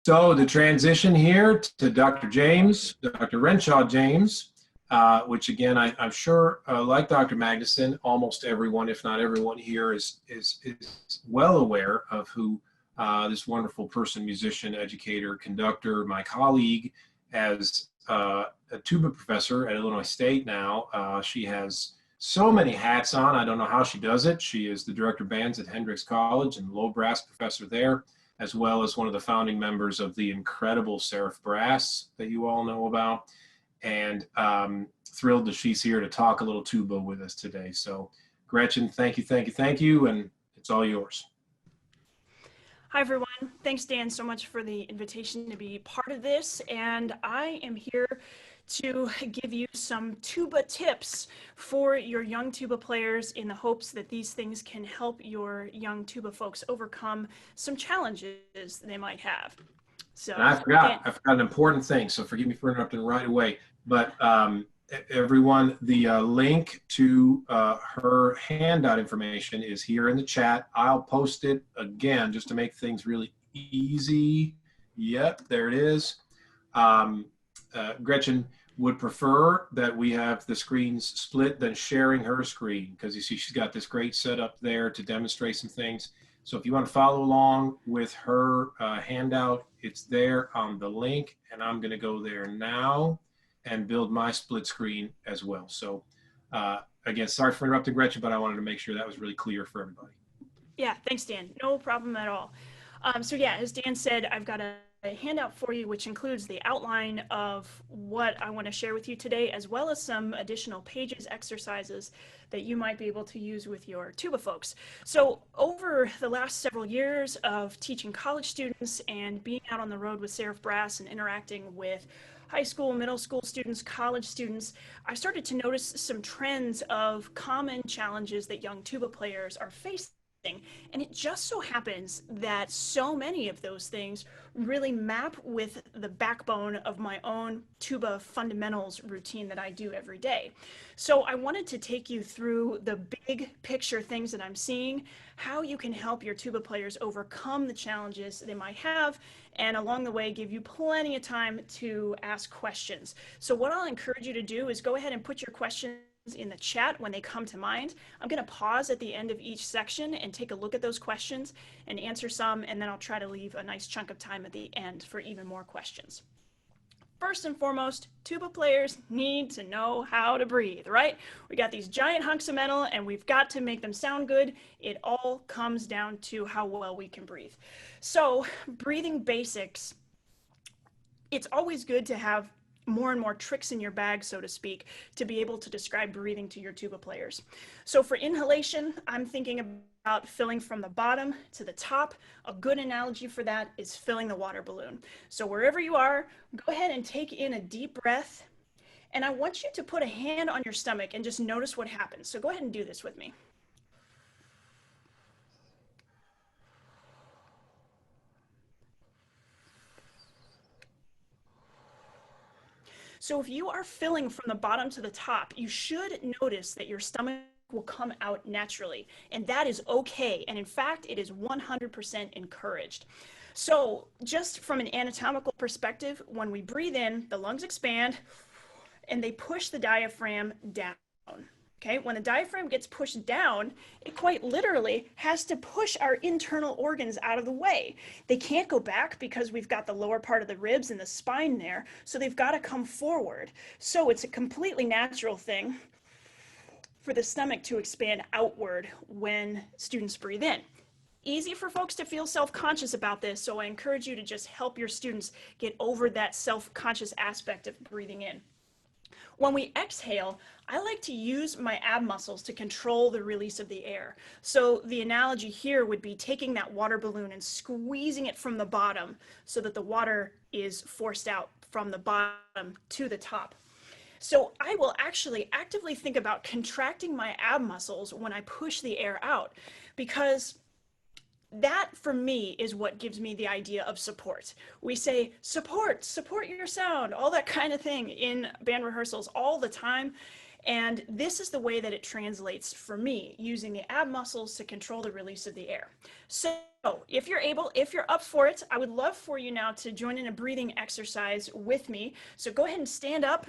So the transition here to Dr. James, Dr. Renshaw James, which again, I'm sure, like Dr. Magnuson, almost everyone, if not everyone here is well aware of who this wonderful person, musician, educator, conductor, my colleague as a tuba professor at Illinois State now. She has so many hats on. I don't know how she does it. She is the director of bands at Hendrix College and low brass professor there, as well as one of the founding members of the incredible Seraph Brass that you all know about. And thrilled that she's here to talk a little tuba with us today. So Gretchen, thank you, and it's all yours. Hi everyone, thanks Dan so much for the invitation to be part of this, and I am here to give you some tuba tips for your young tuba players in the hopes that these things can help your young tuba folks overcome some challenges they might have. So and I forgot an important thing, so forgive me for interrupting right away, but everyone, the link to her handout information is here in the chat. I'll post it again just to make things really easy. Yep, there it is. Gretchen would prefer that we have the screens split than sharing her screen, because you see she's got this great setup there to demonstrate some things. So if you want to follow along with her handout, it's there on the link, and I'm going to go there now and build my split screen as well. So again, sorry for interrupting Gretchen, but I wanted to make sure that was really clear for everybody. Yeah, thanks Dan, no problem at all. So yeah, as Dan said, I've got a handout for you which includes the outline of what I want to share with you today, as well as some additional pages, exercises that you might be able to use with your tuba folks. So over the last several years of teaching college students and being out on the road with Seraph Brass and interacting with high school, middle school students, college students, I started to notice some trends of common challenges that young tuba players are facing. And it just so happens that so many of those things really map with the backbone of my own tuba fundamentals routine that I do every day. So I wanted to take you through the big picture things that I'm seeing, how you can help your tuba players overcome the challenges they might have, and along the way give you plenty of time to ask questions. So what I'll encourage you to do is go ahead and put your questions in the chat when they come to mind. I'm going to pause at the end of each section and take a look at those questions and answer some, and then I'll try to leave a nice chunk of time at the end for even more questions. First and foremost, tuba players need to know how to breathe, right? We got these giant hunks of metal and we've got to make them sound good. It all comes down to how well we can breathe. So breathing basics, it's always good to have more and more tricks in your bag, so to speak, to be able to describe breathing to your tuba players. So for inhalation, I'm thinking about filling from the bottom to the top. A good analogy for that is filling the water balloon. So wherever you are, go ahead and take in a deep breath. And I want you to put a hand on your stomach and just notice what happens. So go ahead and do this with me. So if you are filling from the bottom to the top, you should notice that your stomach will come out naturally, and that is okay. And in fact, it is 100% encouraged. So just from an anatomical perspective, when we breathe in, the lungs expand and they push the diaphragm down. Okay, when the diaphragm gets pushed down, it quite literally has to push our internal organs out of the way. They can't go back because we've got the lower part of the ribs and the spine there, so they've got to come forward. So it's a completely natural thing for the stomach to expand outward when students breathe in. Easy for folks to feel self-conscious about this, so I encourage you to just help your students get over that self-conscious aspect of breathing in. When we exhale, I like to use my ab muscles to control the release of the air. So the analogy here would be taking that water balloon and squeezing it from the bottom so that the water is forced out from the bottom to the top. So I will actually actively think about contracting my ab muscles when I push the air out, because that for me is what gives me the idea of support. We say support your sound, all that kind of thing in band rehearsals all the time. And this is the way that it translates for me, using the ab muscles to control the release of the air. So if you're able, if you're up for it, I would love for you now to join in a breathing exercise with me. So go ahead and stand up.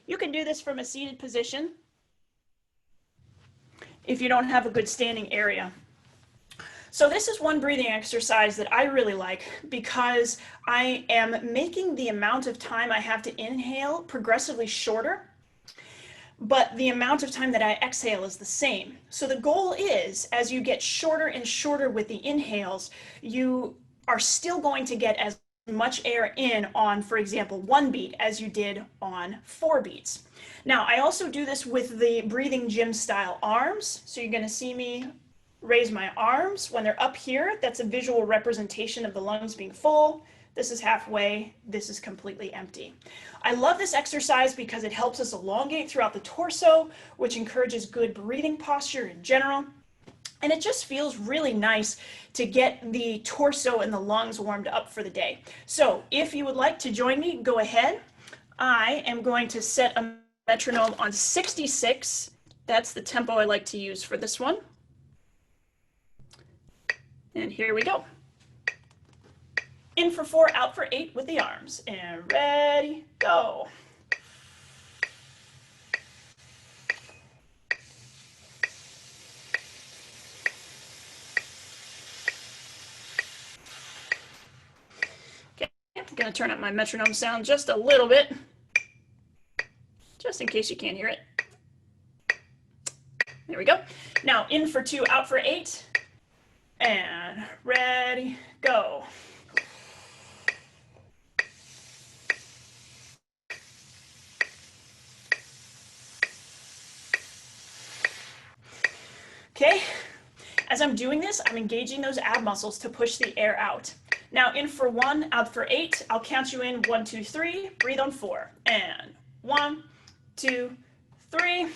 You can do this from a seated position if you don't have a good standing area. So this is one breathing exercise that I really like because I am making the amount of time I have to inhale progressively shorter, but the amount of time that I exhale is the same. So the goal is, as you get shorter and shorter with the inhales, you are still going to get as much air in on, for example, 1 beat as you did on 4 beats. Now, I also do this with the breathing gym style arms. So you're going to see me raise my arms. When they're up here, that's a visual representation of the lungs being full. This is halfway, this is completely empty. I love this exercise because it helps us elongate throughout the torso, which encourages good breathing posture in general. And it just feels really nice to get the torso and the lungs warmed up for the day. So if you would like to join me, go ahead. I am going to set a metronome on 66. That's the tempo I like to use for this one. And here we go. In for 4, out for 8 with the arms. And ready, go. Okay, I'm going to turn up my metronome sound just a little bit, just in case you can't hear it. There we go. Now in for 2, out for 8. And ready, go. Okay, as I'm doing this, I'm engaging those ab muscles to push the air out. Now in for 1, out for 8, I'll count you in 1, 2, 3, breathe on 4. And 1, 2, 3.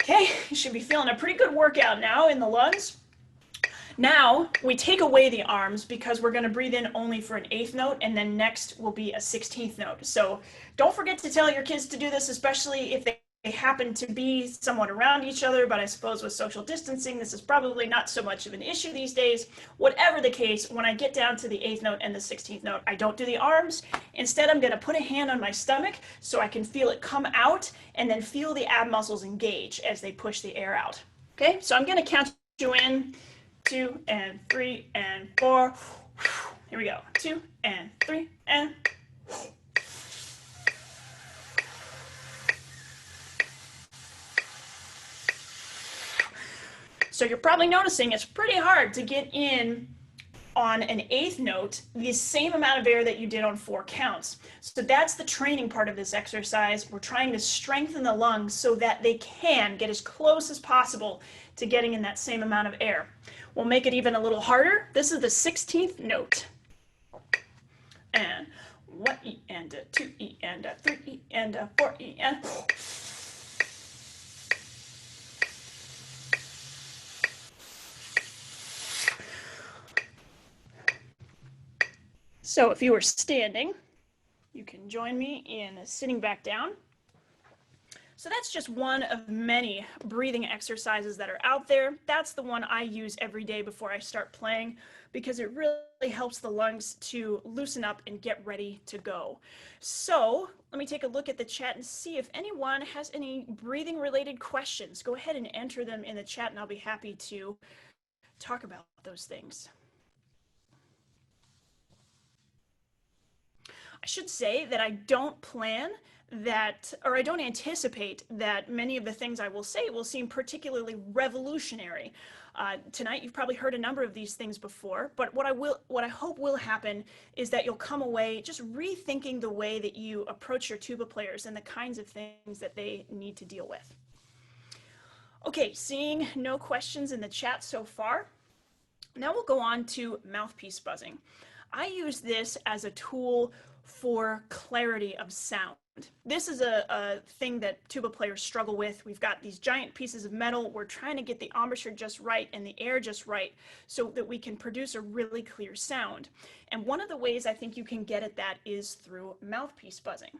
Okay, you should be feeling a pretty good workout now in the lungs. Now we take away the arms because we're going to breathe in only for an 8th note, and then next will be a 16th note. So don't forget to tell your kids to do this, especially if they happen to be somewhat around each other, but I suppose with social distancing, this is probably not so much of an issue these days. Whatever the case, when I get down to the 8th note and the 16th note, I don't do the arms. Instead, I'm going to put a hand on my stomach so I can feel it come out and then feel the ab muscles engage as they push the air out. Okay, so I'm going to count you in 2 and 3 and 4. Here we go. 2 and 3 and. So you're probably noticing it's pretty hard to get in on an 8th note the same amount of air that you did on 4 counts. So that's the training part of this exercise. We're trying to strengthen the lungs so that they can get as close as possible to getting in that same amount of air. We'll make it even a little harder. This is the 16th note. And 1 E and a 2 E and a 3 E and a 4 E and. So if you were standing, you can join me in sitting back down. So that's just one of many breathing exercises that are out there. That's the one I use every day before I start playing because it really helps the lungs to loosen up and get ready to go. So let me take a look at the chat and see if anyone has any breathing related questions. Go ahead and enter them in the chat and I'll be happy to talk about those things. I should say that I don't plan that, or I don't anticipate that many of the things I will say will seem particularly revolutionary. Tonight, you've probably heard a number of these things before, but what I hope will happen is that you'll come away just rethinking the way that you approach your tuba players and the kinds of things that they need to deal with. Okay, seeing no questions in the chat so far, now we'll go on to mouthpiece buzzing. I use this as a tool for clarity of sound. This is a thing that tuba players struggle with. We've got these giant pieces of metal. We're trying to get the embouchure just right and the air just right so that we can produce a really clear sound. And one of the ways I think you can get at that is through mouthpiece buzzing.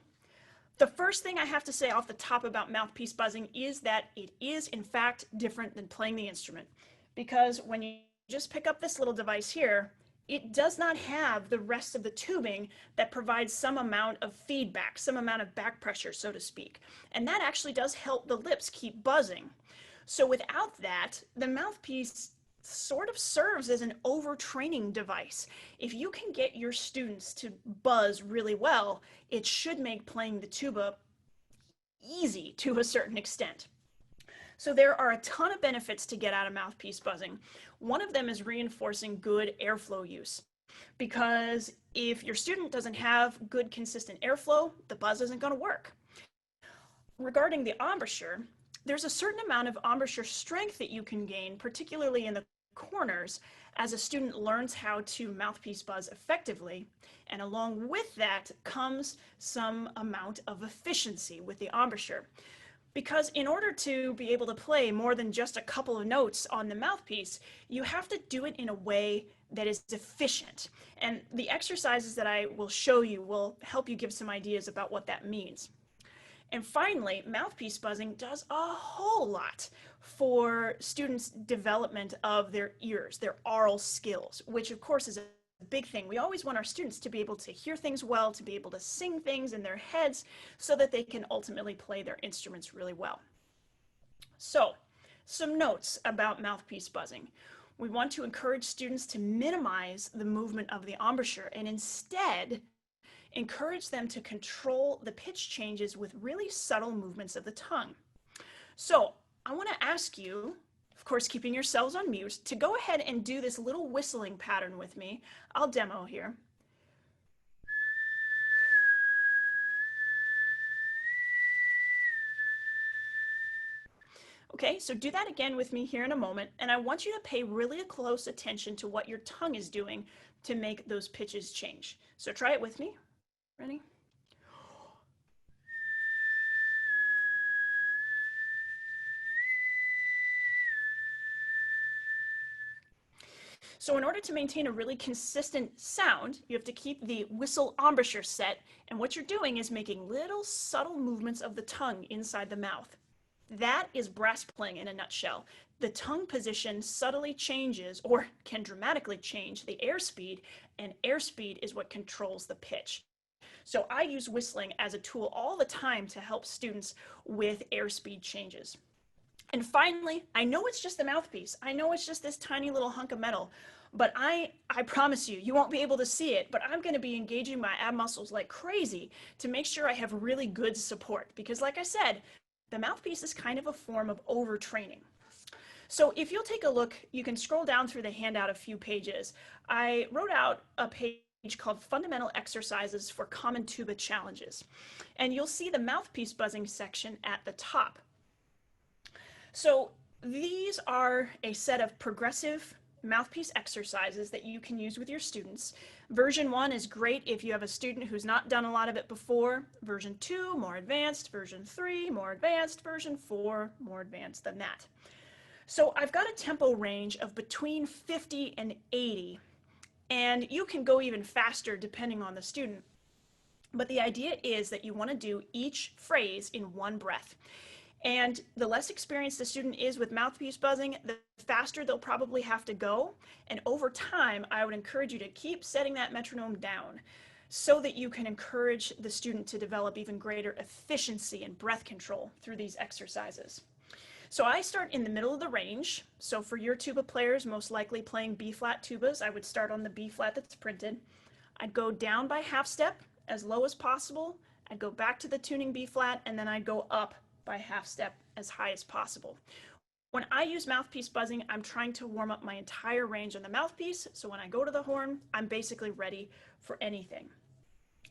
The first thing I have to say off the top about mouthpiece buzzing is that it is in fact different than playing the instrument, because when you just pick up this little device here, it does not have the rest of the tubing that provides some amount of feedback, some amount of back pressure, so to speak. And that actually does help the lips keep buzzing. So without that, the mouthpiece sort of serves as an overtraining device. If you can get your students to buzz really well, it should make playing the tuba easy to a certain extent. So there are a ton of benefits to get out of mouthpiece buzzing. One of them is reinforcing good airflow use, because if your student doesn't have good consistent airflow, the buzz isn't going to work. Regarding the embouchure, there's a certain amount of embouchure strength that you can gain, particularly in the corners, as a student learns how to mouthpiece buzz effectively. And along with that comes some amount of efficiency with the embouchure. Because in order to be able to play more than just a couple of notes on the mouthpiece, you have to do it in a way that is efficient. And the exercises that I will show you will help you give some ideas about what that means. And finally, mouthpiece buzzing does a whole lot for students' development of their ears, their aural skills, which of course is a big thing. We always want our students to be able to hear things well, to be able to sing things in their heads so that they can ultimately play their instruments really well. So, some notes about mouthpiece buzzing. We want to encourage students to minimize the movement of the embouchure and instead encourage them to control the pitch changes with really subtle movements of the tongue. So, I want to ask you, of course, keeping yourselves on mute, to go ahead and do this little whistling pattern with me. I'll demo here. Okay, so do that again with me here in a moment, and I want you to pay really close attention to what your tongue is doing to make those pitches change. So try it with me. Ready? So in order to maintain a really consistent sound, you have to keep the whistle embouchure set, and what you're doing is making little subtle movements of the tongue inside the mouth. That is brass playing in a nutshell. The tongue position subtly changes, or can dramatically change, the airspeed, and airspeed is what controls the pitch. So I use whistling as a tool all the time to help students with airspeed changes. And finally, I know it's just the mouthpiece. I know it's just this tiny little hunk of metal, but I promise you, you won't be able to see it, but I'm going to be engaging my ab muscles like crazy to make sure I have really good support. Because like I said, the mouthpiece is kind of a form of overtraining. So if you'll take a look, you can scroll down through the handout a few pages. I wrote out a page called Fundamental Exercises for Common Tuba Challenges. And you'll see the mouthpiece buzzing section at the top. So these are a set of progressive mouthpiece exercises that you can use with your students. Version 1 is great if you have a student who's not done a lot of it before. Version 2, more advanced. Version 3, more advanced. Version 4, more advanced than that. So I've got a tempo range of between 50 and 80, and you can go even faster depending on the student. But the idea is that you want to do each phrase in one breath. And the less experienced the student is with mouthpiece buzzing, the faster they'll probably have to go. And over time, I would encourage you to keep setting that metronome down so that you can encourage the student to develop even greater efficiency and breath control through these exercises. So I start in the middle of the range. So for your tuba players, most likely playing B-flat tubas, I would start on the B-flat that's printed. I'd go down by half step as low as possible. I'd go back to the tuning B-flat, and then I'd go up by half step as high as possible. When I use mouthpiece buzzing, I'm trying to warm up my entire range on the mouthpiece, so when I go to the horn, I'm basically ready for anything.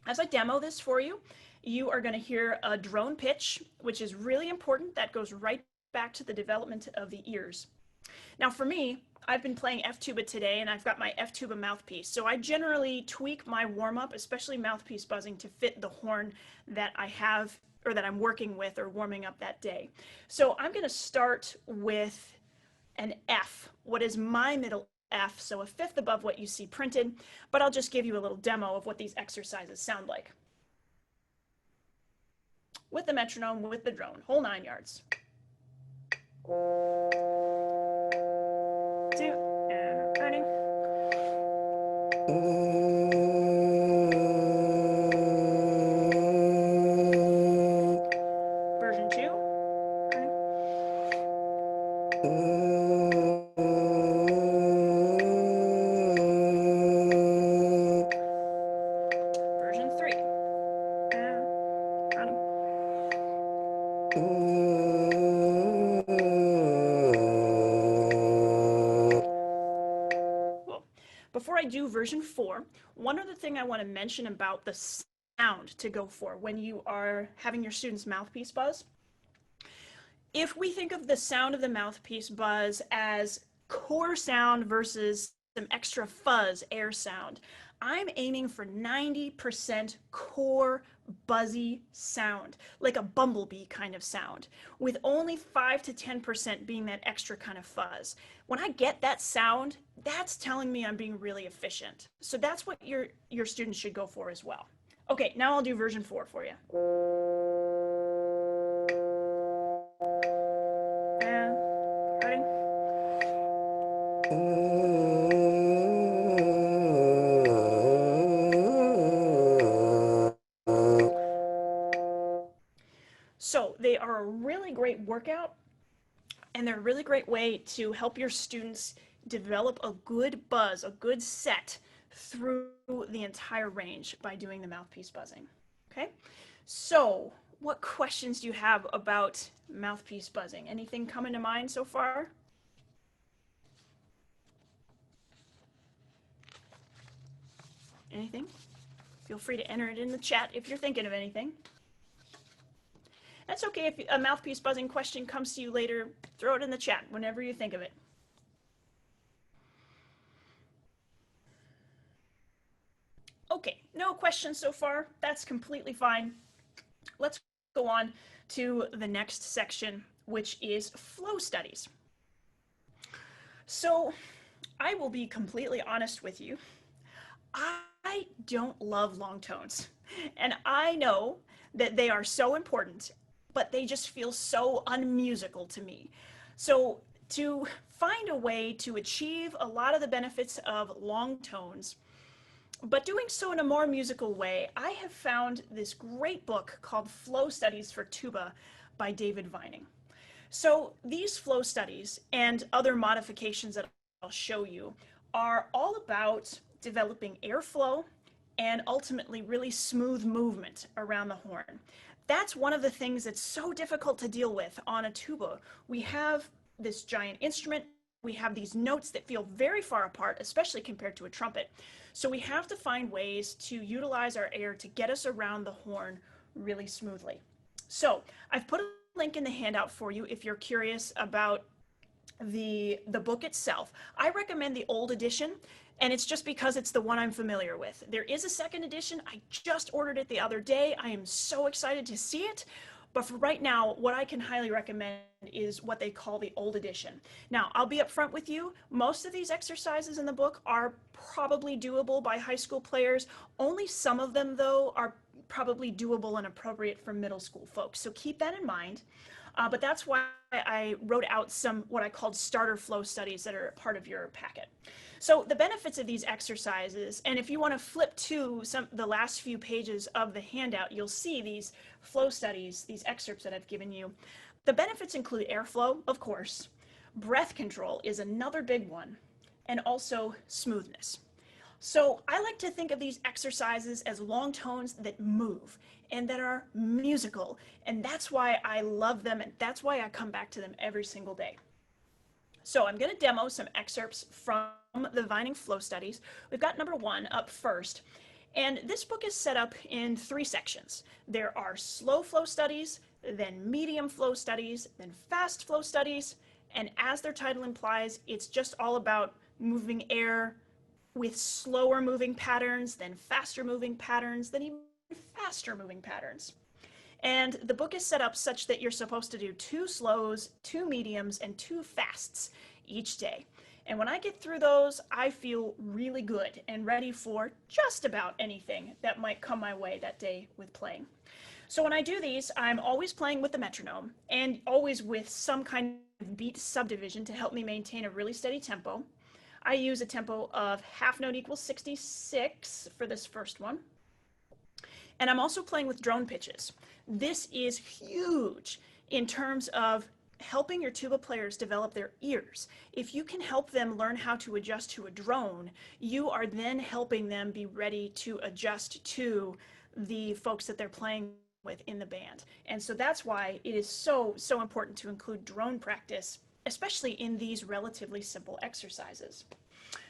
As I demo this for you, you are going to hear a drone pitch, which is really important. That goes right back to the development of the ears. Now for me, I've been playing F-tuba today, and I've got my F-tuba mouthpiece. So I generally tweak my warm-up, especially mouthpiece buzzing, to fit the horn that I have or that I'm working with or warming up that day. So I'm going to start with an F, what is my middle F, so a fifth above what you see printed, but I'll just give you a little demo of what these exercises sound like. With the metronome, with the drone, whole 9 yards. 2, and turning. Version 2. Turning. Version 3. And turning. Before I do version 4, one other thing I want to mention about the sound to go for when you are having your students mouthpiece buzz. If we think of the sound of the mouthpiece buzz as core sound versus some extra fuzz, air sound, I'm aiming for 90% core buzzy sound, like a bumblebee kind of sound, with only 5 to 10% being that extra kind of fuzz. When I get that sound, that's telling me I'm being really efficient. So that's what your students should go for as well. Okay, now I'll do version 4 for you. And cutting. So they are a really great workout, and they're a really great way to help your students develop a good buzz, a good set through the entire range by doing the mouthpiece buzzing. Okay, so what questions do you have about mouthpiece buzzing? Anything coming to mind so far? Anything? Feel free to enter it in the chat if you're thinking of anything. That's okay if a mouthpiece buzzing question comes to you later, throw it in the chat whenever you think of it. Okay, no questions so far. That's completely fine. Let's go on to the next section, which is flow studies. So I will be completely honest with you. I don't love long tones, and I know that they are so important, but they just feel so unmusical to me. So to find a way to achieve a lot of the benefits of long tones, but doing so in a more musical way, I have found this great book called Flow Studies for Tuba by David Vining. So these flow studies and other modifications that I'll show you are all about developing airflow and ultimately really smooth movement around the horn. That's one of the things that's so difficult to deal with on a tuba. We have this giant instrument, we have these notes that feel very far apart, especially compared to a trumpet. So we have to find ways to utilize our air to get us around the horn really smoothly. So I've put a link in the handout for you if you're curious about the book itself. I recommend the old edition, and it's just because it's the one I'm familiar with. There is a second edition. I just ordered it the other day. I am so excited to see it. But for right now, what I can highly recommend is what they call the old edition. Now, I'll be upfront with you. Most of these exercises in the book are probably doable by high school players. Only some of them, though, are probably doable and appropriate for middle school folks. So keep that in mind. But that's why I wrote out some what I called starter flow studies that are part of your packet. So the benefits of these exercises, and if you want to flip to the last few pages of the handout, you'll see these flow studies, these excerpts that I've given you. The benefits include airflow, of course. Breath control is another big one, and also smoothness. So I like to think of these exercises as long tones that move and that are musical, and that's why I love them, and that's why I come back to them every single day. So I'm going to demo some excerpts from the Vining Flow Studies. We've got number 1 up first, and this book is set up in 3 sections. There are slow flow studies, then medium flow studies, then fast flow studies, And as their title implies, it's just all about moving air with slower moving patterns, then faster moving patterns, then even faster moving patterns. And the book is set up such that you're supposed to do 2 slows, 2 mediums, and 2 fasts each day. And when I get through those, I feel really good and ready for just about anything that might come my way that day with playing. So when I do these, I'm always playing with the metronome and always with some kind of beat subdivision to help me maintain a really steady tempo. I use a tempo of half note equals 66 for this first one. And I'm also playing with drone pitches. This is huge in terms of helping your tuba players develop their ears. If you can help them learn how to adjust to a drone, you are then helping them be ready to adjust to the folks that they're playing with in the band. And so that's why it is so important to include drone practice, especially in these relatively simple exercises.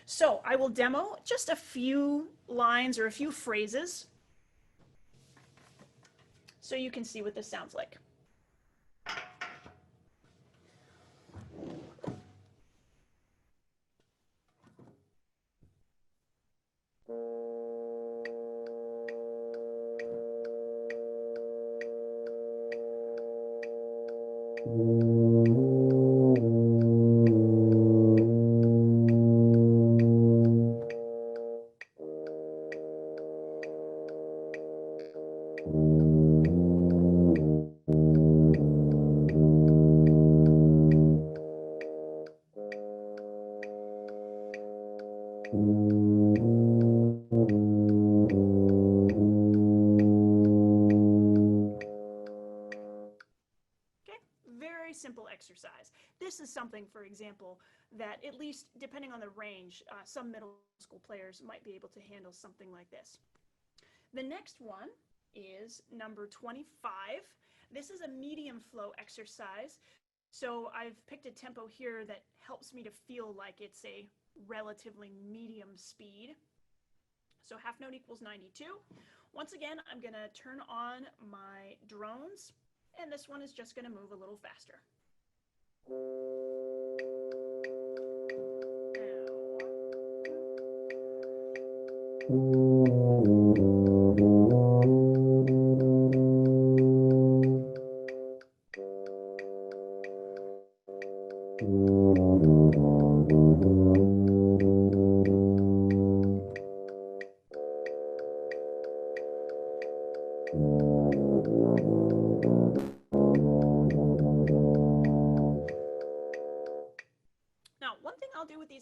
So I will demo just a few lines or a few phrases so you can see what this sounds like. Simple exercise. This is something, for example, that at least depending on the range, some middle school players might be able to handle something like this. The next one is number 25. This is a medium flow exercise. So I've picked a tempo here that helps me to feel like it's a relatively medium speed. So half note equals 92. Once again, I'm going to turn on my drones, and this one is just going to move a little faster.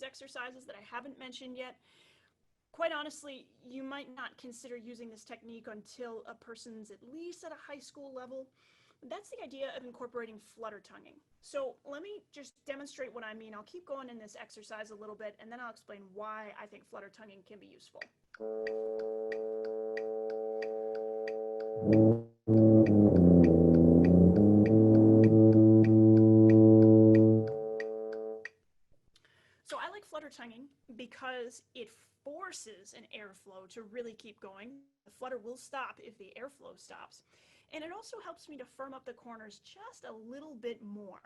Exercises that I haven't mentioned yet. Quite honestly, you might not consider using this technique until a person's at least at a high school level. That's the idea of incorporating flutter tonguing. So let me just demonstrate what I mean. I'll keep going in this exercise a little bit, and then I'll explain why I think flutter tonguing can be useful. Tonguing because it forces an airflow to really keep going. The flutter will stop if the airflow stops. And it also helps me to firm up the corners just a little bit more.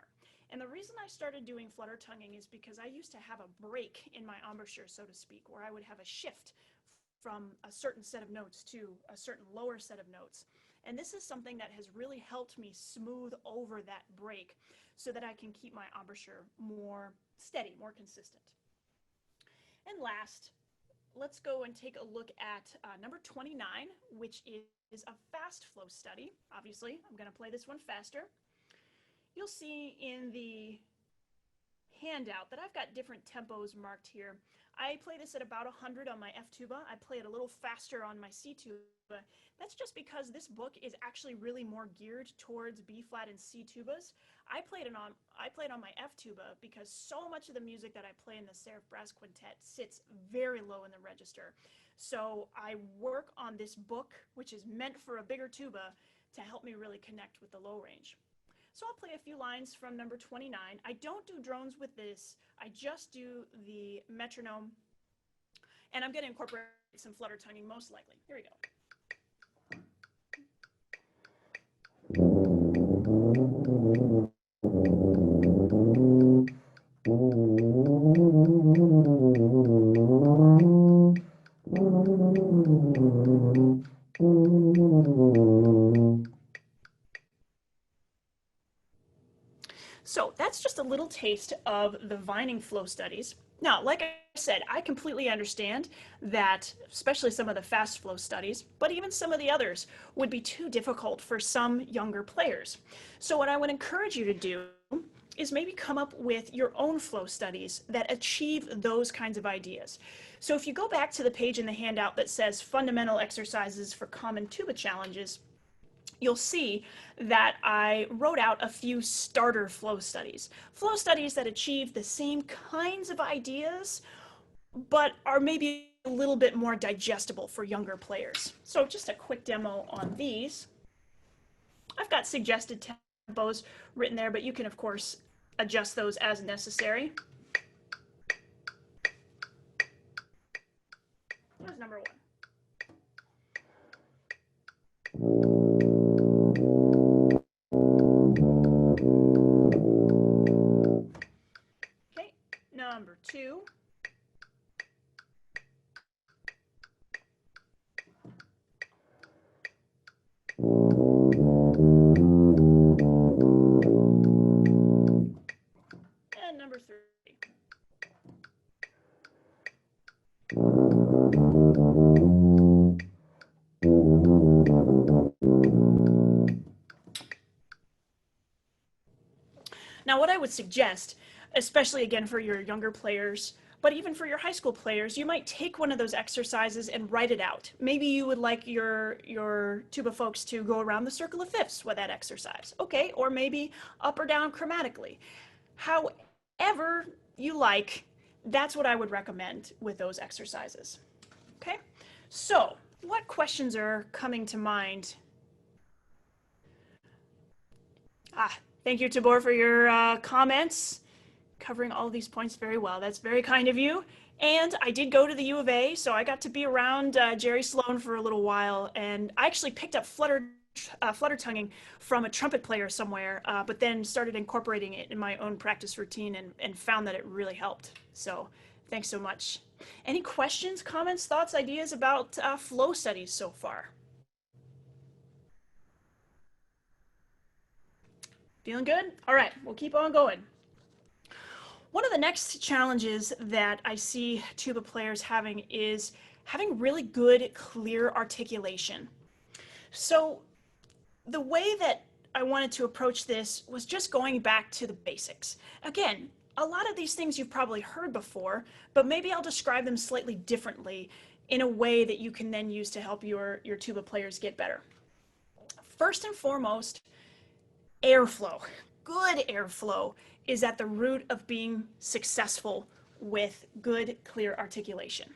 And the reason I started doing flutter tonguing is because I used to have a break in my embouchure, so to speak, where I would have a shift from a certain set of notes to a certain lower set of notes. And this is something that has really helped me smooth over that break so that I can keep my embouchure more steady, more consistent. And last, let's go and take a look at number 29, which is a fast flow study. Obviously, I'm going to play this one faster. You'll see in the handout that I've got different tempos marked here. I play this at about 100 on my F tuba. I play it a little faster on my C tuba. That's just because this book is actually really more geared towards B flat and C tubas. I played it on my F tuba because so much of the music that I play in the Seraph Brass Quintet sits very low in the register. So I work on this book, which is meant for a bigger tuba, to help me really connect with the low range. So I'll play a few lines from number 29. I don't do drones with this. I just do the metronome. And I'm going to incorporate some flutter tonguing most likely. Here we go. So that's just a little taste of the Vining flow studies. Now, like I said, I completely understand that, especially some of the fast flow studies, but even some of the others would be too difficult for some younger players. So what I would encourage you to do is maybe come up with your own flow studies that achieve those kinds of ideas. So if you go back to the page in the handout that says fundamental exercises for common tuba challenges, you'll see that I wrote out a few starter flow studies that achieve the same kinds of ideas, but are maybe a little bit more digestible for younger players. So just a quick demo on these. I've got suggested tempos written there, but you can, of course, adjust those as necessary. Here's number 1. Okay, number 2. And number 3. Now, what I would suggest, especially again for your younger players, but even for your high school players, you might take one of those exercises and write it out. Maybe you would like your tuba folks to go around the circle of fifths with that exercise. Okay, or maybe up or down chromatically. However you like, that's what I would recommend with those exercises. Okay, so what questions are coming to mind? Thank you, Tabor, for your comments, covering all of these points very well. That's very kind of you. And I did go to the U of A, so I got to be around Jerry Sloan for a little while, and I actually picked up flutter tonguing from a trumpet player somewhere, but then started incorporating it in my own practice routine and found that it really helped. So thanks so much. Any questions, comments, thoughts, ideas about flow studies so far? Feeling good? All right, we'll keep on going. One of the next challenges that I see tuba players having is having really good, clear articulation. So the way that I wanted to approach this was just going back to the basics. Again, a lot of these things you've probably heard before, but maybe I'll describe them slightly differently in a way that you can then use to help your tuba players get better. First and foremost, airflow. Good airflow is at the root of being successful with good, clear articulation.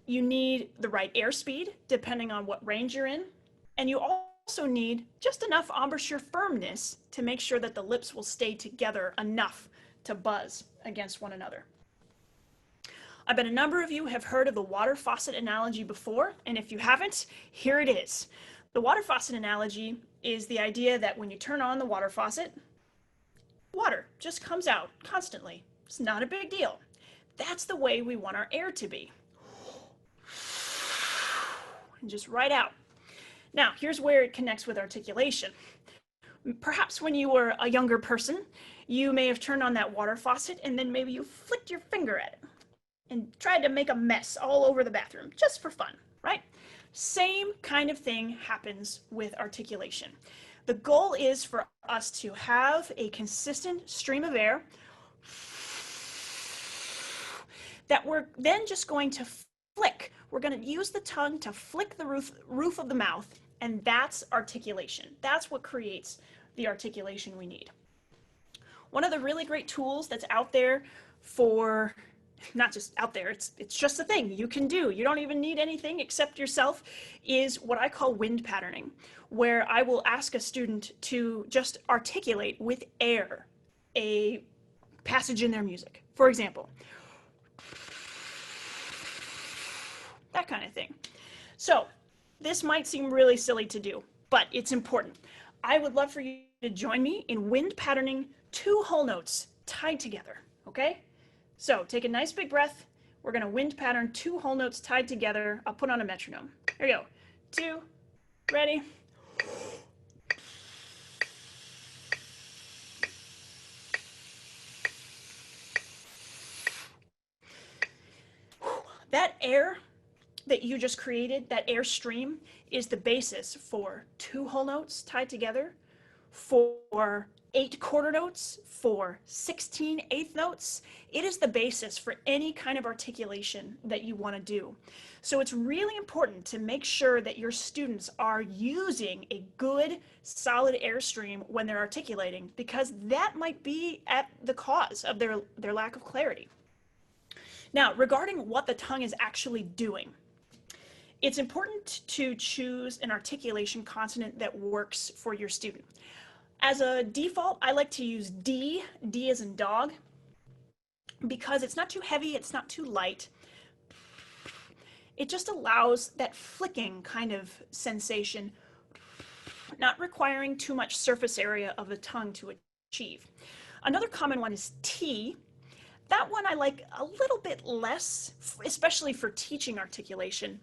You need the right airspeed, depending on what range you're in, and you also need just enough embouchure firmness to make sure that the lips will stay together enough to buzz against one another. I bet a number of you have heard of the water faucet analogy before, and if you haven't, here it is. The water faucet analogy is the idea that when you turn on the water faucet, water just comes out constantly. It's not a big deal. That's the way we want our air to be. And just right out. Now, here's where it connects with articulation. Perhaps when you were a younger person, you may have turned on that water faucet and then maybe you flicked your finger at it and tried to make a mess all over the bathroom just for fun, right? Same kind of thing happens with articulation. The goal is for us to have a consistent stream of air that we're then just going to flick. We're going to use the tongue to flick the roof of the mouth, and that's articulation. That's what creates the articulation we need. One of the really great tools that's out there for, not just out there, it's just a thing you can do. You don't even need anything except yourself, is what I call wind patterning, where I will ask a student to just articulate with air a passage in their music. For example, that kind of thing. So this might seem really silly to do, but it's important. I would love for you to join me in wind patterning 2 whole notes tied together, okay? So take a nice big breath We're going to wind pattern 2 whole notes tied together. I'll put on a metronome. Here we go. 2, ready. That air that you just created, that air stream, is the basis for 2 whole notes tied together, for 8 quarter notes, for 16 eighth notes. It is the basis for any kind of articulation that you want to do. So it's really important to make sure that your students are using a good, solid airstream when they're articulating, because that might be at the cause of their lack of clarity. Now, regarding what the tongue is actually doing, it's important to choose an articulation consonant that works for your student. As a default, I like to use D, D as in dog, because it's not too heavy, it's not too light. It just allows that flicking kind of sensation, not requiring too much surface area of the tongue to achieve. Another common one is T. That one I like a little bit less, especially for teaching articulation,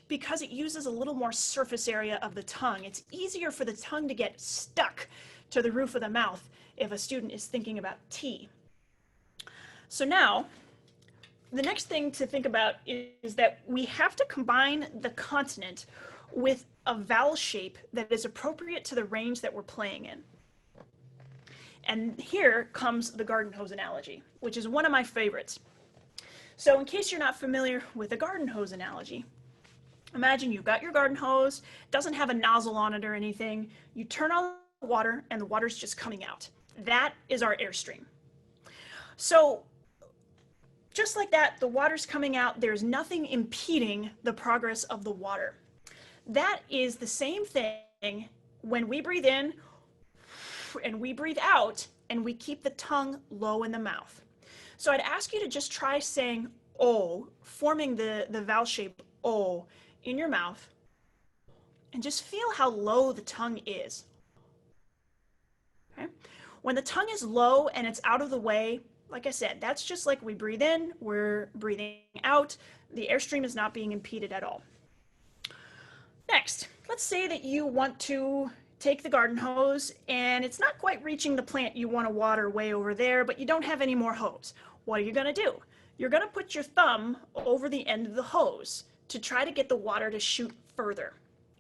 because it uses a little more surface area of the tongue. It's easier for the tongue to get stuck to the roof of the mouth if a student is thinking about T. So now, the next thing to think about is that we have to combine the consonant with a vowel shape that is appropriate to the range that we're playing in. And here comes the garden hose analogy, which is one of my favorites. So in case you're not familiar with the garden hose analogy, imagine you've got your garden hose, doesn't have a nozzle on it or anything. You turn on the water and the water's just coming out. That is our airstream. So just like that, the water's coming out. There's nothing impeding the progress of the water. That is the same thing when we breathe in and we breathe out and we keep the tongue low in the mouth. So I'd ask you to just try saying O, forming the vowel shape O in your mouth, and just feel how low the tongue is. Okay? When the tongue is low and it's out of the way, like I said, that's just like we breathe in, we're breathing out, the airstream is not being impeded at all. Next, let's say that you want to take the garden hose and it's not quite reaching the plant you want to water way over there, but you don't have any more hose. What are you going to do? You're going to put your thumb over the end of the hose to try to get the water to shoot further.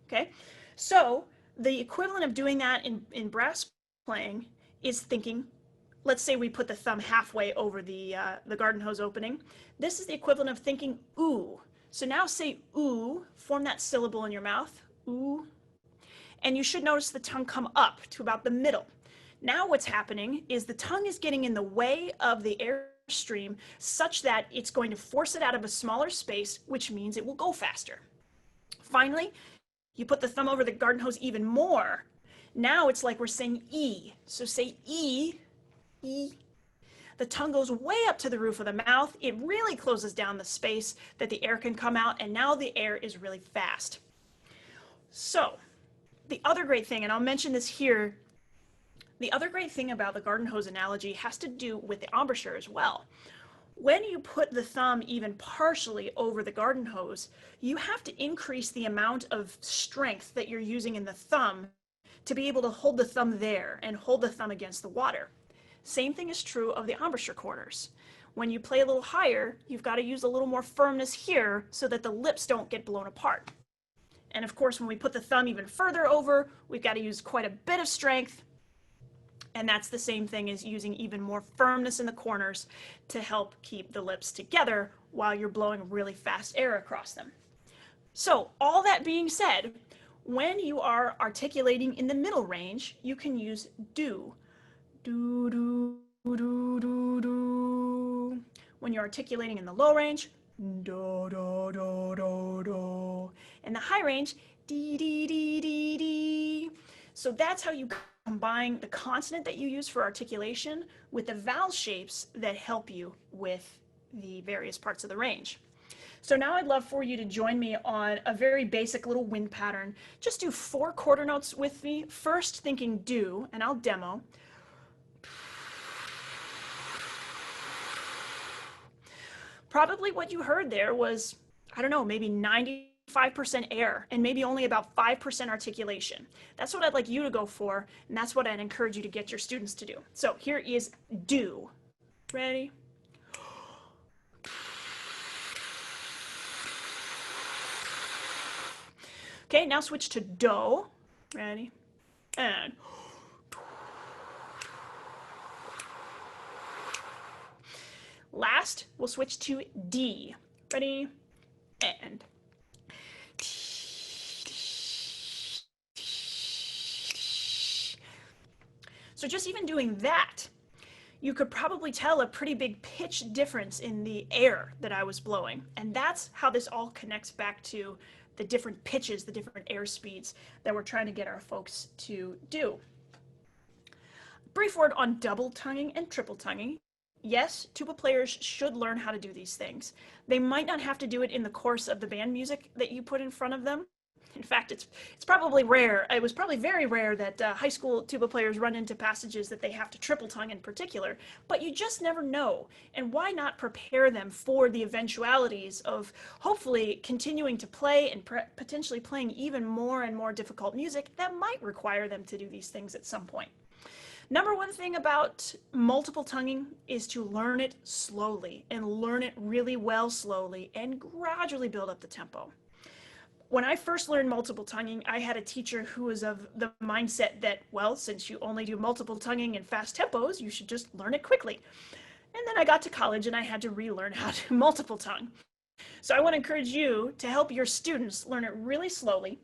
Okay, so the equivalent of doing that in brass playing is thinking, let's say we put the thumb halfway over the garden hose opening. This is the equivalent of thinking ooh. So now say ooh, form that syllable in your mouth, ooh. And you should notice the tongue come up to about the middle. Now what's happening is the tongue is getting in the way of the airstream such that it's going to force it out of a smaller space, which means it will go faster. Finally, you put the thumb over the garden hose even more. Now it's like we're saying E. So say E, E. The tongue goes way up to the roof of the mouth. It really closes down the space that the air can come out, and now the air is really fast. So the other great thing, and I'll mention this here, the other great thing about the garden hose analogy has to do with the embouchure as well. When you put the thumb even partially over the garden hose, you have to increase the amount of strength that you're using in the thumb to be able to hold the thumb there and hold the thumb against the water. Same thing is true of the embouchure corners. When you play a little higher, you've got to use a little more firmness here so that the lips don't get blown apart. And of course, when we put the thumb even further over, we've got to use quite a bit of strength. And that's the same thing as using even more firmness in the corners to help keep the lips together while you're blowing really fast air across them. So all that being said, when you are articulating in the middle range, you can use do. Do, do, do, do, do. When you're articulating in the low range, do, do, do, do, do. In the high range, dee, dee, dee, dee, dee. So that's how you combine the consonant that you use for articulation with the vowel shapes that help you with the various parts of the range. So now I'd love for you to join me on a very basic little wind pattern. Just do 4 quarter notes with me. First thinking do, and I'll demo. probably what you heard there was, I don't know, maybe 95% air and maybe only about 5% articulation. That's what I'd like you to go for, and that's what I'd encourage you to get your students to do. So here is do. Ready? Okay, now switch to do. Ready? And last, we'll switch to D. Ready? And so just even doing that, you could probably tell a pretty big pitch difference in the air that I was blowing. And that's how this all connects back to the different pitches, the different air speeds that we're trying to get our folks to do. Brief word on double tonguing and triple tonguing. Yes, tuba players should learn how to do these things. They might not have to do it in the course of the band music that you put in front of them. In fact, it's probably rare. It was probably very rare that high school tuba players run into passages that they have to triple tongue in particular, but you just never know. And why not prepare them for the eventualities of hopefully continuing to play and potentially playing even more and more difficult music that might require them to do these things at some point. Number one thing about multiple tonguing is to learn it slowly and learn it really well slowly and gradually build up the tempo. When I first learned multiple tonguing, I had a teacher who was of the mindset that, well, since you only do multiple tonguing in fast tempos, you should just learn it quickly. And then I got to college and I had to relearn how to multiple tongue. So I want to encourage you to help your students learn it really slowly.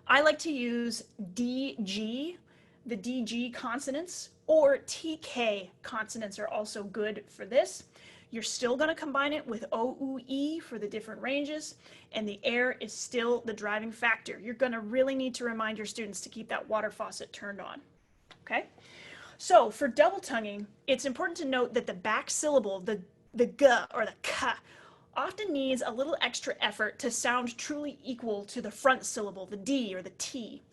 I like to use DG, the DG consonants, or TK consonants are also good for this. You're still going to combine it with OUE for the different ranges, and the air is still the driving factor. You're going to really need to remind your students to keep that water faucet turned on. Okay? So for double tonguing, it's important to note that the back syllable, the G or the K, often needs a little extra effort to sound truly equal to the front syllable, the D or the T.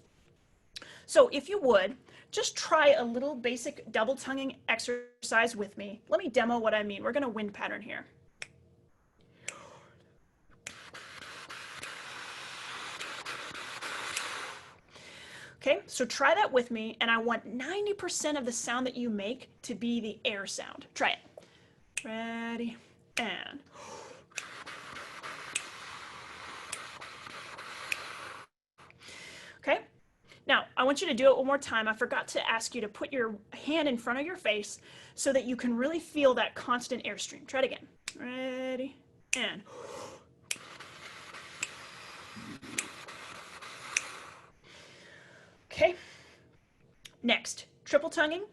So if you would, just try a little basic double tonguing exercise with me. Let me demo what I mean. We're going to wind pattern here. Okay, so try that with me, and I want 90% of the sound that you make to be the air sound. Try it. Ready, and... Okay. Now, I want you to do it one more time. I forgot to ask you to put your hand in front of your face so that you can really feel that constant airstream. Try it again. Ready, and... Okay. Next, triple tonguing.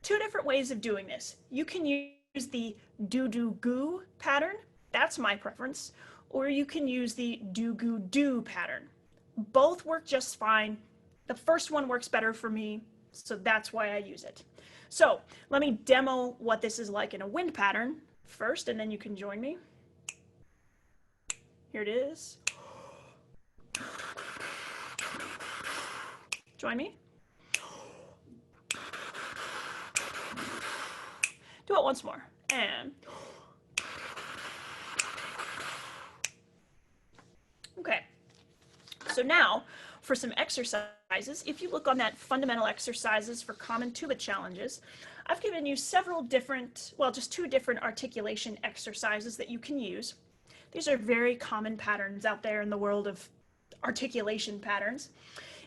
Two different ways of doing this. You can use the do-do-goo pattern. That's my preference. Or you can use the do-goo-do pattern. Both work just fine. The first one works better for me, so that's why I use it. So let me demo what this is like in a wind pattern first, and then you can join me. Here it is. Join me. Do it once more. And okay. So now for some exercises, if you look on that fundamental exercises for common tuba challenges, I've given you several different, well, just two different articulation exercises that you can use. These are very common patterns out there in the world of articulation patterns.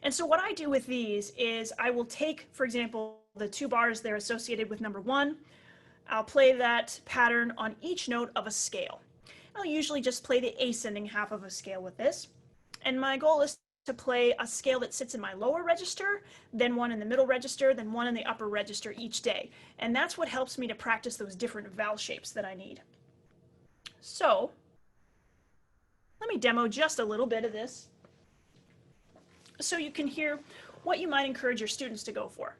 And so what I do with these is I will take, for example, the two bars they're associated with number one. I'll play that pattern on each note of a scale. I'll usually just play the ascending half of a scale with this. And my goal is to play a scale that sits in my lower register, then one in the middle register, then one in the upper register each day. And that's what helps me to practice those different vowel shapes that I need. So let me demo just a little bit of this so you can hear what you might encourage your students to go for.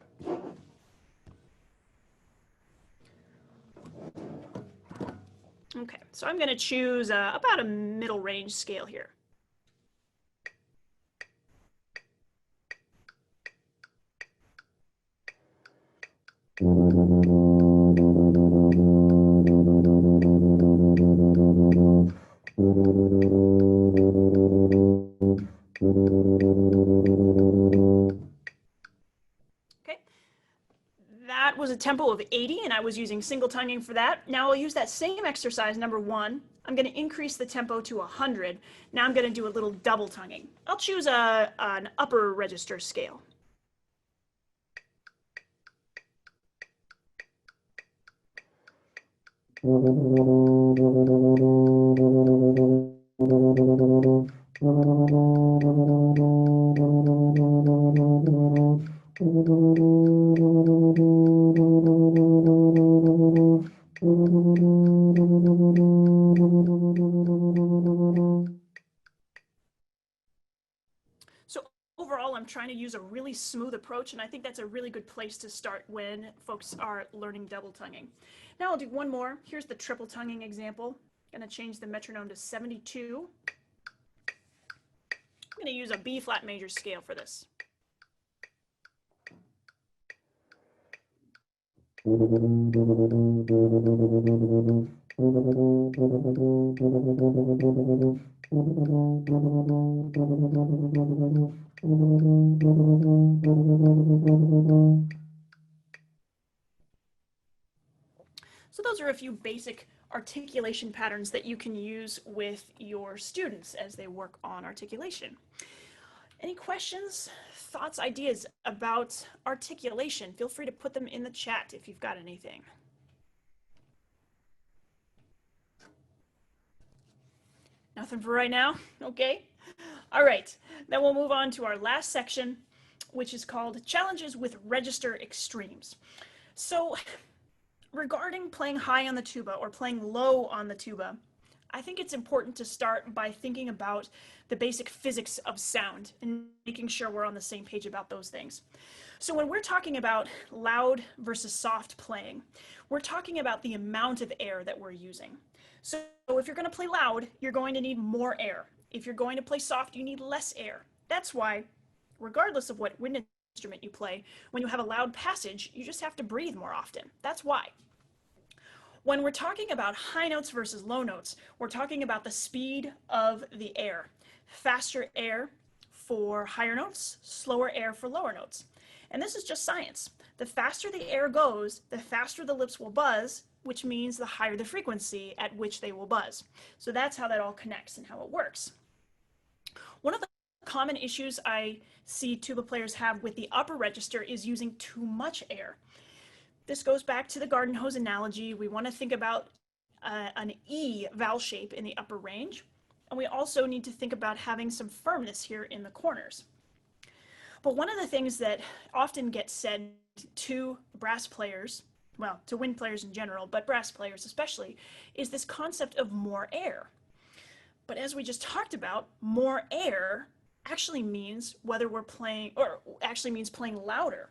Okay, so I'm going to choose about a middle range scale here. tempo of 80 and I was using single tonguing for that. Now I'll use that same exercise, number 1. I'm going to increase the tempo to 100. Now I'm going to do a little double tonguing. I'll choose an upper register scale. So overall, I'm trying to use a really smooth approach, and I think that's a really good place to start when folks are learning double tonguing. Now I'll do one more. Here's the triple tonguing example. I'm going to change the metronome to 72. I'm going to use a B flat major scale for this. So those are a few basic articulation patterns that you can use with your students as they work on articulation. Any questions, thoughts, ideas about articulation? Feel free to put them in the chat if you've got anything. Nothing for right now? Okay. All right. Then we'll move on to our last section, which is called Challenges with Register Extremes. So regarding playing high on the tuba or playing low on the tuba, I think it's important to start by thinking about the basic physics of sound and making sure we're on the same page about those things. So when we're talking about loud versus soft playing, we're talking about the amount of air that we're using. So if you're going to play loud, you're going to need more air. If you're going to play soft, you need less air. That's why, regardless of what wind instrument you play, when you have a loud passage, you just have to breathe more often. That's why. When we're talking about high notes versus low notes, we're talking about the speed of the air. Faster air for higher notes, slower air for lower notes. And this is just science. The faster the air goes, the faster the lips will buzz, which means the higher the frequency at which they will buzz. So that's how that all connects and how it works. One of the common issues I see tuba players have with the upper register is using too much air. This goes back to the garden hose analogy. We want to think about an E vowel shape in the upper range. And we also need to think about having some firmness here in the corners. But one of the things that often gets said to brass players, well, to wind players in general, but brass players especially, is this concept of more air. But as we just talked about, more air actually means whether we're playing, or actually means playing louder.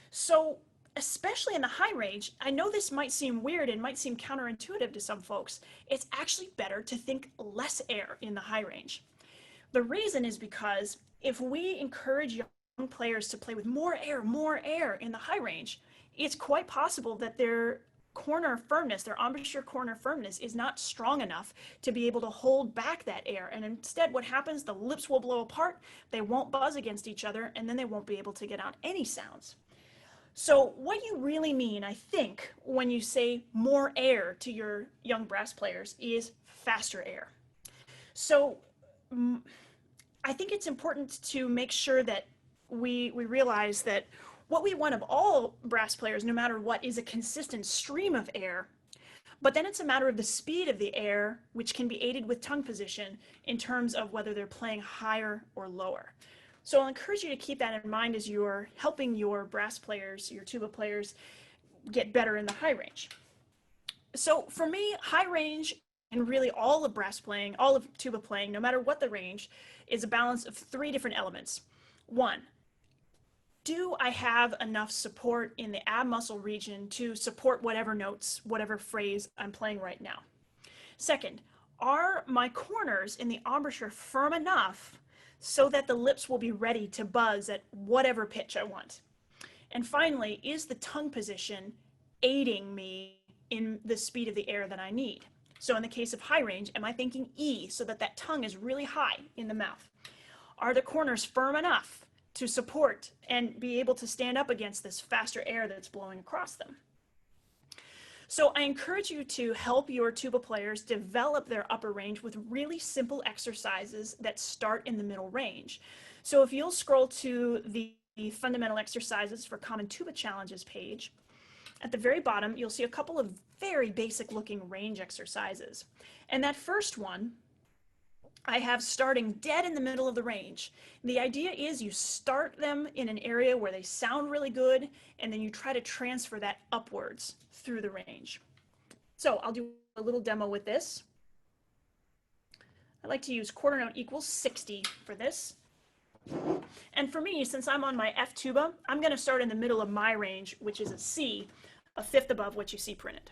So especially in the high range, I know this might seem weird and might seem counterintuitive to some folks. It's actually better to think less air in the high range. The reason is because if we encourage young players to play with more air in the high range, it's quite possible that their corner firmness, their embouchure corner firmness is not strong enough to be able to hold back that air. And instead what happens, the lips will blow apart, they won't buzz against each other, and then they won't be able to get out any sounds. So what you really mean, I think, when you say more air to your young brass players is faster air. So I think it's important to make sure that we realize that what we want of all brass players, no matter what, is a consistent stream of air. But then it's a matter of the speed of the air, which can be aided with tongue position in terms of whether they're playing higher or lower. So I'll encourage you to keep that in mind as you're helping your brass players, your tuba players, get better in the high range. So for me, high range and really all of brass playing, all of tuba playing, no matter what the range, is a balance of 3 different elements. 1, do I have enough support in the ab muscle region to support whatever notes, whatever phrase I'm playing right now? 2nd, are my corners in the embouchure firm enough so that the lips will be ready to buzz at whatever pitch I want? And finally, is the tongue position aiding me in the speed of the air that I need? So in the case of high range, am I thinking E so that that tongue is really high in the mouth? Are the corners firm enough to support and be able to stand up against this faster air that's blowing across them? So I encourage you to help your tuba players develop their upper range with really simple exercises that start in the middle range. So if you'll scroll to the fundamental exercises for common tuba challenges page, at the very bottom, you'll see a couple of very basic looking range exercises. And that first one, I have starting dead in the middle of the range. The idea is you start them in an area where they sound really good, and then you try to transfer that upwards through the range. So I'll do a little demo with this. I like to use quarter note equals 60 for this. And for me, since I'm on my F tuba, I'm going to start in the middle of my range, which is a C, a fifth above what you see printed.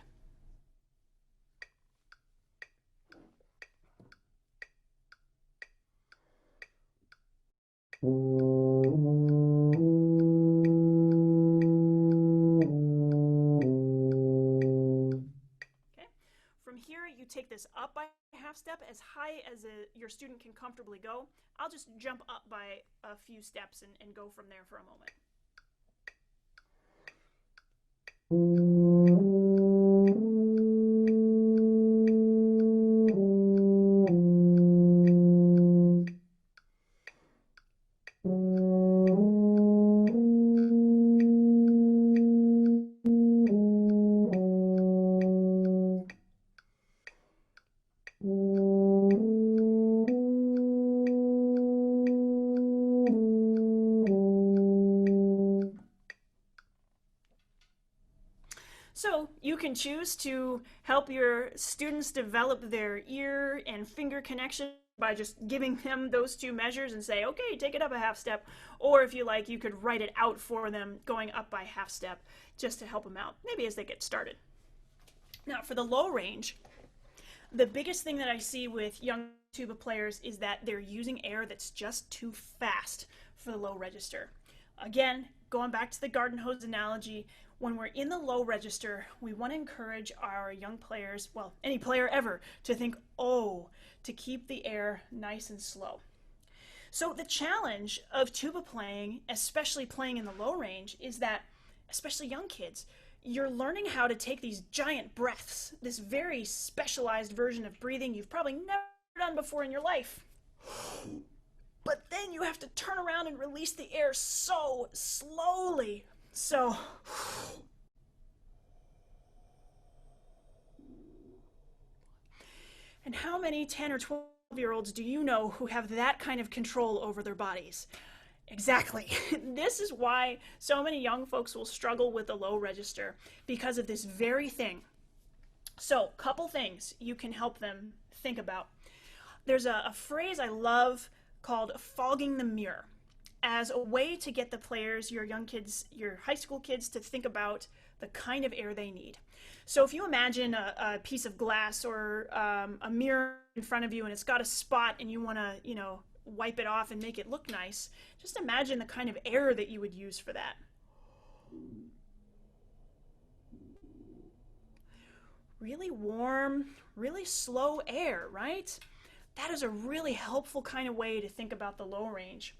From here, you take this up by a half step as high as your student can comfortably go. I'll just jump up by a few steps and go from there for a moment. So you can choose to help your students develop their ear and finger connection by just giving them those two measures and say, okay, take it up a half step. Or if you like, you could write it out for them going up by half step just to help them out, maybe as they get started. Now for the low range, the biggest thing that I see with young tuba players is that they're using air that's just too fast for the low register. Again, going back to the garden hose analogy, when we're in the low register, we want to encourage our young players, well, any player ever, to think, oh, to keep the air nice and slow. So the challenge of tuba playing, especially playing in the low range, is that, especially young kids, you're learning how to take these giant breaths, this very specialized version of breathing you've probably never done before in your life. But then you have to turn around and release the air so slowly. So, and how many 10 or 12-year-olds do you know who have that kind of control over their bodies? Exactly. This is why so many young folks will struggle with the low register, because of this very thing. So, couple things you can help them think about. There's a phrase I love called fogging the mirror, as a way to get the players, your young kids, your high school kids, to think about the kind of air they need. So if you imagine a piece of glass or a mirror in front of you and it's got a spot and you want to, wipe it off and make it look nice, just imagine the kind of air that you would use for that. Really warm, really slow air, right? That is a really helpful kind of way to think about the low range.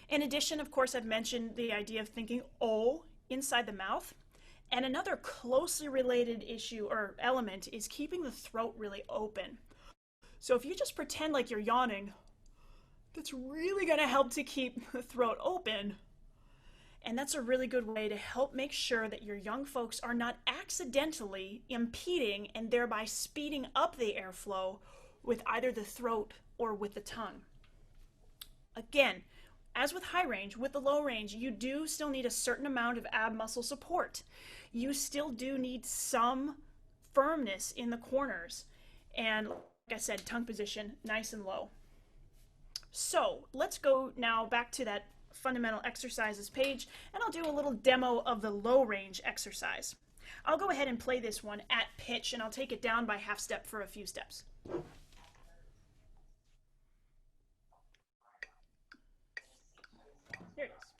In addition, of course, I've mentioned the idea of thinking O inside the mouth. And another closely related issue or element is keeping the throat really open. So if you just pretend like you're yawning, that's really going to help to keep the throat open. And that's a really good way to help make sure that your young folks are not accidentally impeding and thereby speeding up the airflow with either the throat or with the tongue. Again, as with high range, with the low range, you do still need a certain amount of ab muscle support. You still do need some firmness in the corners. And like I said, tongue position, nice and low. So let's go now back to that fundamental exercises page, and I'll do a little demo of the low range exercise. I'll go ahead and play this one at pitch, and I'll take it down by half step for a few steps. There it is.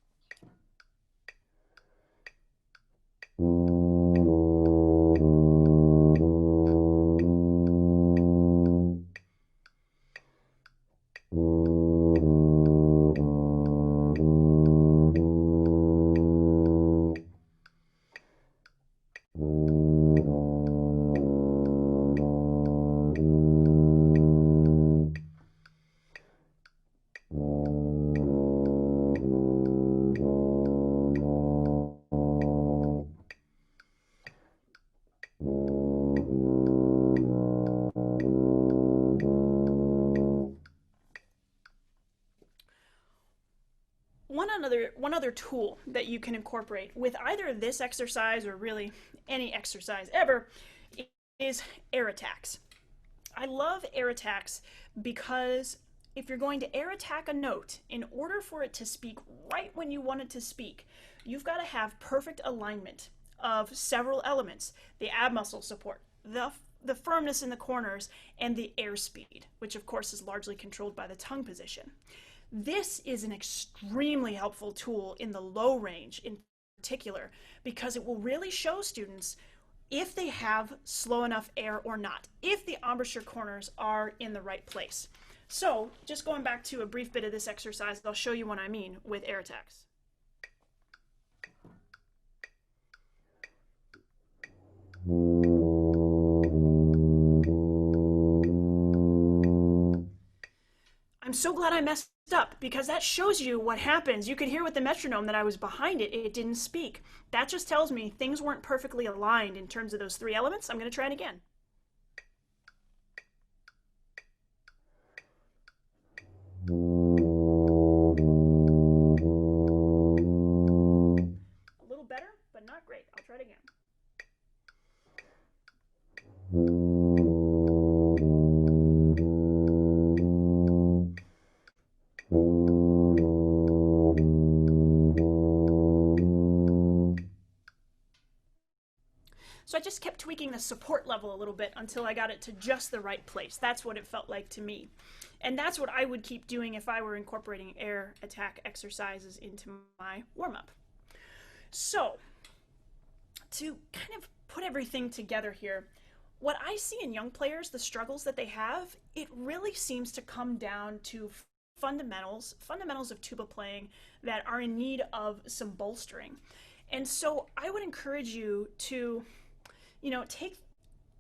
one other tool that you can incorporate with either this exercise or really any exercise ever is air attacks. I love air attacks because if you're going to air attack a note, in order for it to speak right when you want it to speak, you've got to have perfect alignment of several elements: the ab muscle support, the firmness in the corners, and the airspeed, which of course is largely controlled by the tongue position. This is an extremely helpful tool in the low range in particular, because it will really show students if they have slow enough air or not, if the embouchure corners are in the right place. So just going back to a brief bit of this exercise, I'll show you what I mean with air attacks. I'm so glad I messed up, because that shows you what happens. You could hear with the metronome that I was behind it, it didn't speak. That just tells me things weren't perfectly aligned in terms of those three elements. I'm going to try it again. A little better, but not great. I'll try it again. So I just kept tweaking the support level a little bit until I got it to just the right place. That's what it felt like to me. And that's what I would keep doing if I were incorporating air attack exercises into my warm-up. So to kind of put everything together here, what I see in young players, the struggles that they have, it really seems to come down to fundamentals of tuba playing that are in need of some bolstering. And so I would encourage you to, take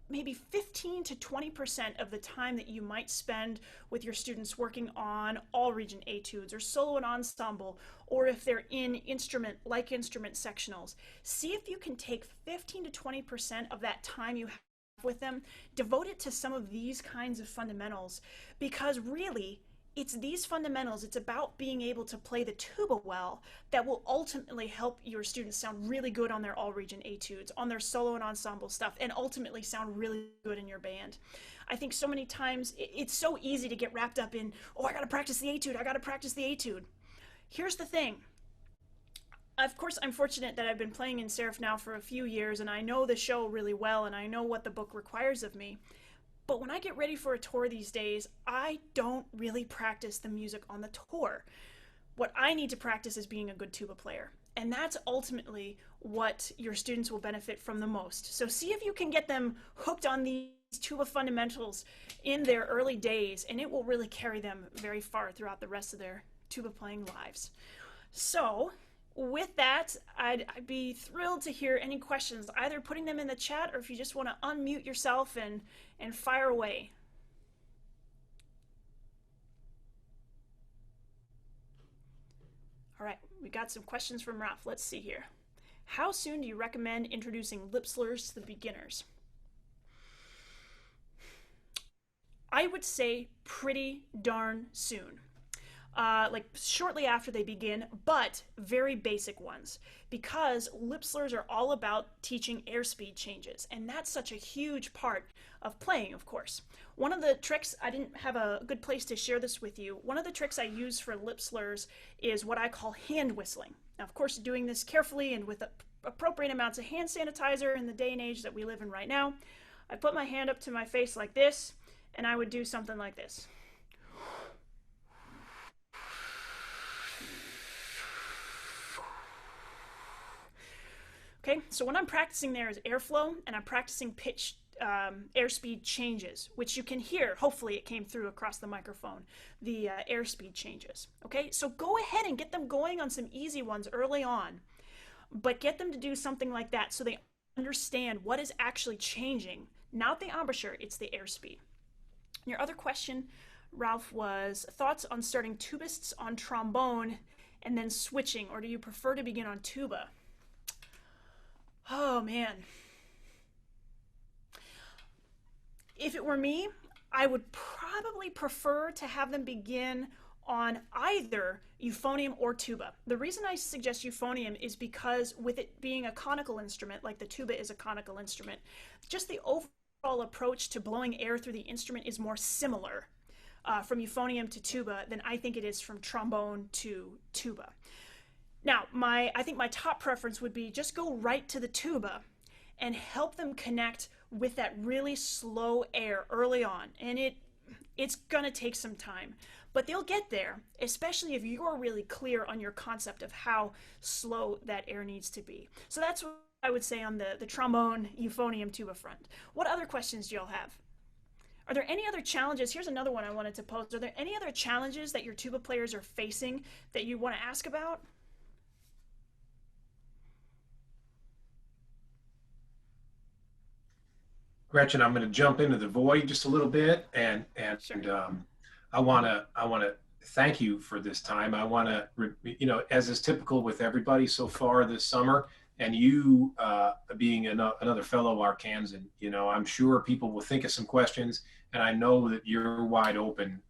maybe 15 to 20% of the time that you might spend with your students working on all region etudes or solo and ensemble, or if they're in instrument sectionals. See if you can take 15 to 20% of that time you have with them, devote it to some of these kinds of fundamentals, because really it's these fundamentals, it's about being able to play the tuba well, that will ultimately help your students sound really good on their all region etudes, on their solo and ensemble stuff, and ultimately sound really good in your band. I think so many times it's so easy to get wrapped up in, oh, I gotta practice the etude, I gotta practice the etude. Here's the thing. Of course, I'm fortunate that I've been playing in Serif now for a few years, and I know the show really well, and I know what the book requires of me. But when I get ready for a tour these days, I don't really practice the music on the tour. What I need to practice is being a good tuba player. And that's ultimately what your students will benefit from the most. So see if you can get them hooked on these tuba fundamentals in their early days, and it will really carry them very far throughout the rest of their tuba playing lives. So with that, I'd be thrilled to hear any questions, either putting them in the chat or if you just want to unmute yourself and fire away. All right, we got some questions from Ralph. Let's see here. How soon do you recommend introducing lip slurs to the beginners? I would say pretty darn soon. Like shortly after they begin, but very basic ones, because lip slurs are all about teaching airspeed changes, and that's such a huge part of playing, of course. One of the tricks, I didn't have a good place to share this with you, one of the tricks I use for lip slurs is what I call hand whistling. Now, of course, doing this carefully and with appropriate amounts of hand sanitizer in the day and age that we live in right now. I put my hand up to my face like this, and I would do something like this. Okay, so what I'm practicing there is airflow, and I'm practicing pitch airspeed changes, which you can hear. Hopefully it came through across the microphone, the airspeed changes. Okay, so go ahead and get them going on some easy ones early on, but get them to do something like that so they understand what is actually changing. Not the embouchure, it's the airspeed. Your other question, Ralph, was thoughts on starting tubists on trombone and then switching, or do you prefer to begin on tuba? Oh man. If it were me, I would probably prefer to have them begin on either euphonium or tuba. The reason I suggest euphonium is because with it being a conical instrument, like the tuba is a conical instrument, just the overall approach to blowing air through the instrument is more similar from euphonium to tuba than I think it is from trombone to tuba. Now, I think my top preference would be just go right to the tuba and help them connect with that really slow air early on. And it's gonna take some time, but they'll get there, especially if you're really clear on your concept of how slow that air needs to be. So that's what I would say on the trombone, euphonium, tuba front. What other questions do y'all have? Are there any other challenges? Here's another one I wanted to pose. Are there any other challenges that your tuba players are facing that you want to ask about? Gretchen, I'm going to jump into the void just a little bit, and Sure. I want to thank you for this time. I want to, as is typical with everybody so far this summer, and you being another fellow Arkansan, I'm sure people will think of some questions, and I know that you're wide open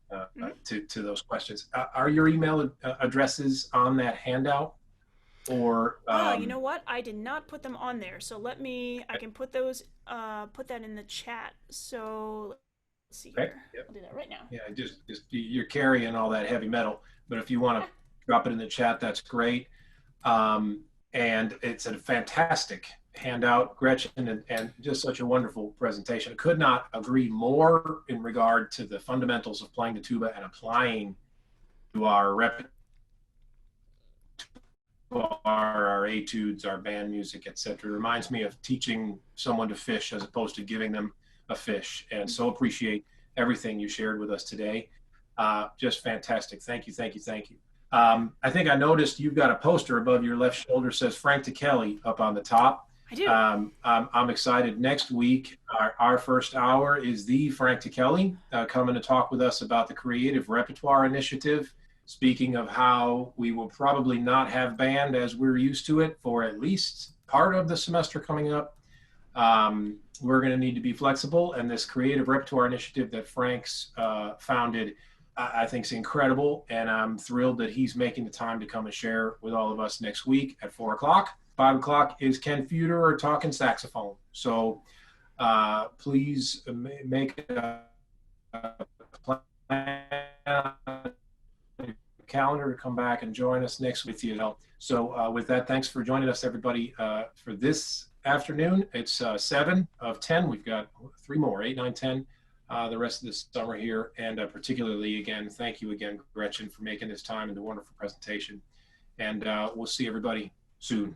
to those questions. Are your email addresses on that handout? Or You know what? I did not put them on there. So I can put those, put that in the chat. So let's see okay, here. yep. I'll do that right now. Yeah, just you're carrying all that heavy metal, but if you want to drop it in the chat, that's great. And it's a fantastic handout, Gretchen, and just such a wonderful presentation. I could not agree more in regard to the fundamentals of playing the tuba and applying to our repertoire, our etudes, our band music, etc. It reminds me of teaching someone to fish as opposed to giving them a fish. And so appreciate everything you shared with us today. Just fantastic. Thank you, thank you, thank you. I think I noticed you've got a poster above your left shoulder that says Frank Kelly up on the top. I do. I'm excited. Next week, our first hour is the Frank Kelly coming to talk with us about the Creative Repertoire Initiative. Speaking of how we will probably not have band as we're used to it for at least part of the semester coming up. We're going to need to be flexible, and this Creative Repertoire Initiative that Frank's founded, I think is incredible, and I'm thrilled that he's making the time to come and share with all of us next week at 4 o'clock. 5 o'clock is Ken Feuder talking saxophone. So please make a plan, calendar to come back and join us next with you. So with that, thanks for joining us, everybody, for this afternoon. It's 7 of 10. We've got 3 more, 8, 9, 10, the rest of this summer here. And particularly, again, thank you again, Gretchen, for making this time and the wonderful presentation. And we'll see everybody soon.